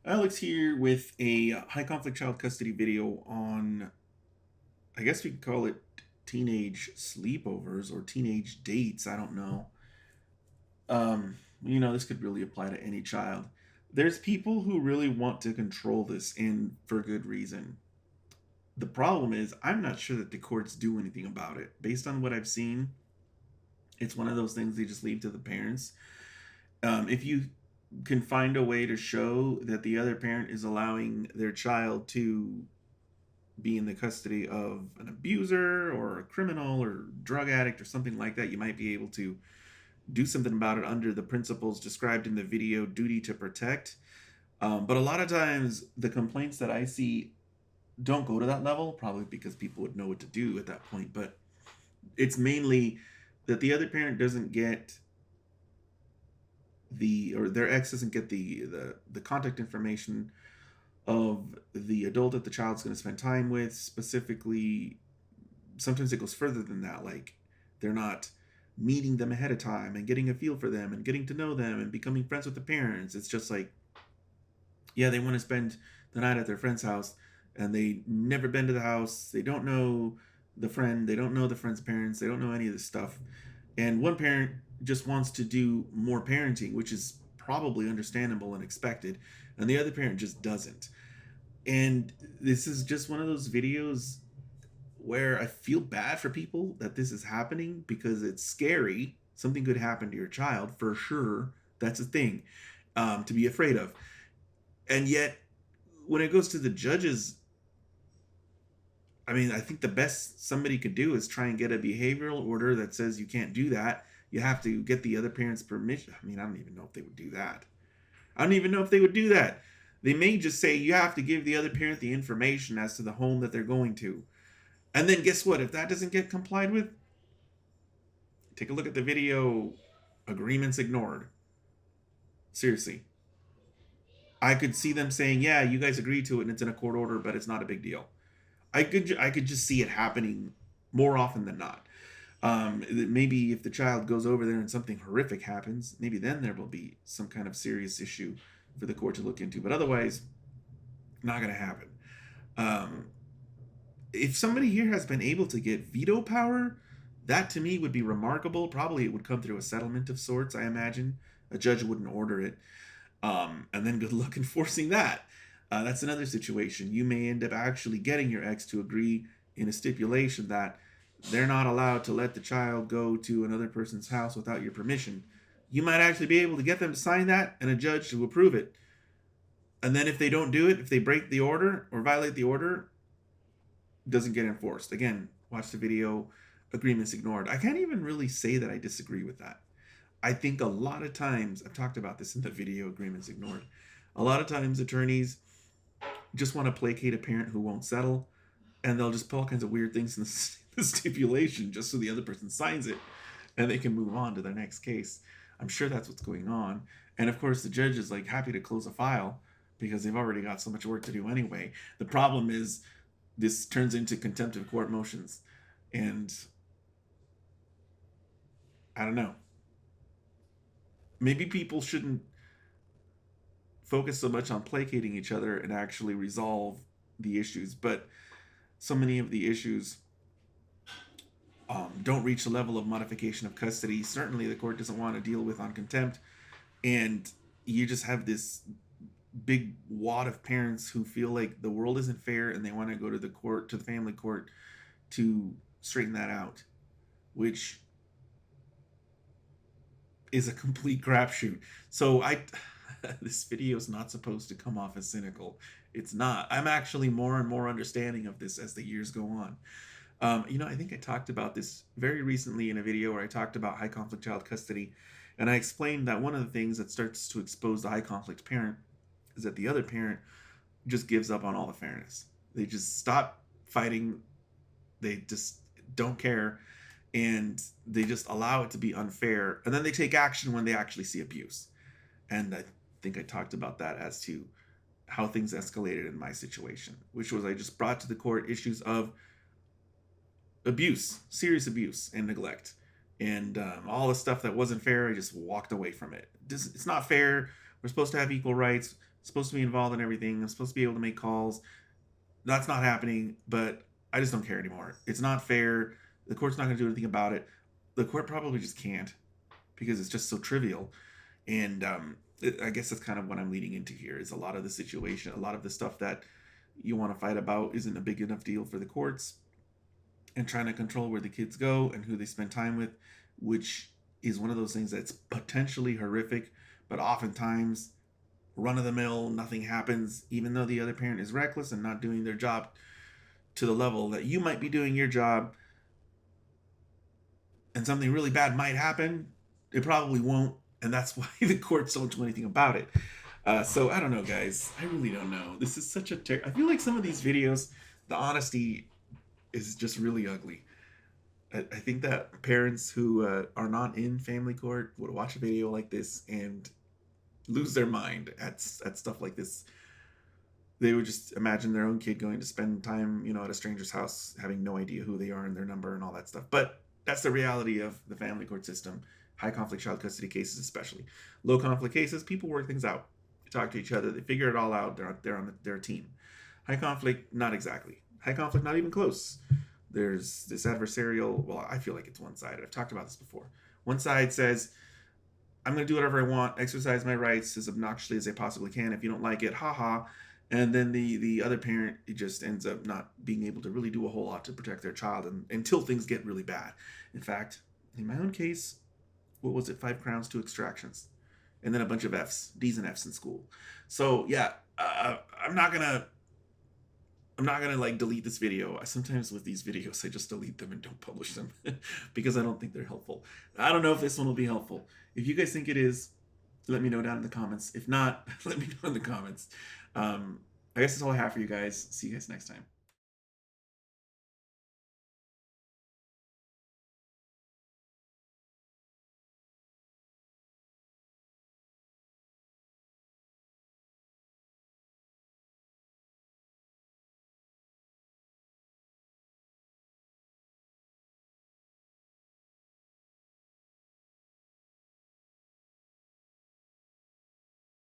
Alex here with a high conflict child custody video on, I guess we could call it teenage sleepovers or teenage dates. I don't know. This could really apply to any child. There's people who really want to control this, and for good reason. The problem is, I'm not sure that the courts do anything about it. Based on what I've seen, it's one of those things they just leave to the parents. If you can find a way to show that the other parent is allowing their child to be in the custody of an abuser or a criminal or drug addict or something like that, you might be able to do something about it under the principles described in the video, duty to protect. But a lot of times, the complaints that I see don't go to that level, probably because people would know what to do at that point. But it's mainly that the other parent doesn't get or their ex doesn't get the contact information of the adult that the child's going to spend time with. Specifically, sometimes it goes further than that. Like, they're not meeting them ahead of time and getting a feel for them and getting to know them and becoming friends with the parents. It's just like, yeah, they want to spend the night at their friend's house and they never been to the house. They don't know the friend. They don't know the friend's parents. They don't know any of this stuff. And one parent just wants to do more parenting, which is probably understandable and expected. And the other parent just doesn't. And this is just one of those videos where I feel bad for people that this is happening because it's scary. Something could happen to your child for sure. That's a thing to be afraid of. And yet, when it goes to the judges, I mean, I think the best somebody could do is try and get a behavioral order that says you can't do that. You have to get the other parent's permission. I mean, I don't even know if they would do that. I don't even know if they would do that. They may just say you have to give the other parent the information as to the home that they're going to. And then guess what? If that doesn't get complied with, take a look at the video, agreements ignored. Seriously. I could see them saying, yeah, you guys agreed to it and it's in a court order, but it's not a big deal. I could just see it happening more often than not. Maybe if the child goes over there and something horrific happens, maybe then there will be some kind of serious issue for the court to look into. But otherwise, not going to happen. Um, if somebody here has been able to get veto power, that to me would be remarkable. Probably it would come through a settlement of sorts, I imagine. A judge wouldn't order it. And then good luck enforcing that. That's another situation. You may end up actually getting your ex to agree in a stipulation that they're not allowed to let the child go to another person's house without your permission. You might actually be able to get them to sign that and a judge to approve it. And then if they don't do it, if they break the order or violate the order, it doesn't get enforced. Again, watch the video, agreements ignored. I can't even really say that I disagree with that. I think a lot of times, I've talked about this in the video, agreements ignored. A lot of times attorneys just want to placate a parent who won't settle, and they'll just put all kinds of weird things in the stipulation just so the other person signs it and they can move on to their next case. I'm sure that's what's going on. And of course, the judge is like happy to close a file because they've already got so much work to do anyway. The problem is this turns into contempt of court motions. And I don't know. Maybe people shouldn't focus so much on placating each other and actually resolve the issues. But so many of the issues don't reach the level of modification of custody. Certainly, the court doesn't want to deal with on contempt. And you just have this big wad of parents who feel like the world isn't fair and they want to go to the court, to the family court, to straighten that out, which is a complete crapshoot. So this video is not supposed to come off as cynical. It's not. I'm actually more and more understanding of this as the years go on. I think I talked about this very recently in a video where I talked about high conflict child custody, and I explained that one of the things that starts to expose the high conflict parent is that the other parent just gives up on all the fairness. They just stop fighting. They just don't care, and they just allow it to be unfair, and then they take action when they actually see abuse. And I think I talked about that as to how things escalated in my situation, which was I just brought to the court issues of abuse, serious abuse and neglect. And all the stuff that wasn't fair, I just walked away from it. It's not fair. We're supposed to have equal rights. supposed to be involved in everything. I'm supposed to be able to make calls. That's not happening, but I just don't care anymore. It's not fair. The court's not going to do anything about it. The court probably just can't because it's just so trivial. And I guess that's kind of what I'm leading into here is a lot of the situation, a lot of the stuff that you want to fight about isn't a big enough deal for the courts, and trying to control where the kids go and who they spend time with, which is one of those things that's potentially horrific, but oftentimes run of the mill, nothing happens, even though the other parent is reckless and not doing their job to the level that you might be doing your job, and something really bad might happen. It probably won't, and that's why the courts don't do anything about it. So I don't know, guys. I really don't know. This is such a I feel like some of these videos, the honesty is just really ugly. I think that parents who are not in family court would watch a video like this and lose their mind at stuff like this. They would just imagine their own kid going to spend time, at a stranger's house, having no idea who they are and their number and all that stuff. But that's the reality of the family court system. High conflict child custody cases, especially low conflict cases, people work things out, they talk to each other, they figure it all out. They're on their team. High conflict, not exactly. High conflict, not even close. There's this adversarial. Well, I feel like it's one-sided. I've talked about this before. One side says, I'm going to do whatever I want, exercise my rights as obnoxiously as I possibly can. If you don't like it, haha. And then the other parent, it just ends up not being able to really do a whole lot to protect their child until things get really bad. In fact, in my own case, what was it? 5 crowns, 2 extractions, and then a bunch of F's, D's and F's in school. So yeah, I'm not gonna like delete this video. Sometimes with these videos, I just delete them and don't publish them because I don't think they're helpful. I don't know if this one will be helpful. If you guys think it is, let me know down in the comments. If not, let me know in the comments. I guess that's all I have for you guys. See you guys next time.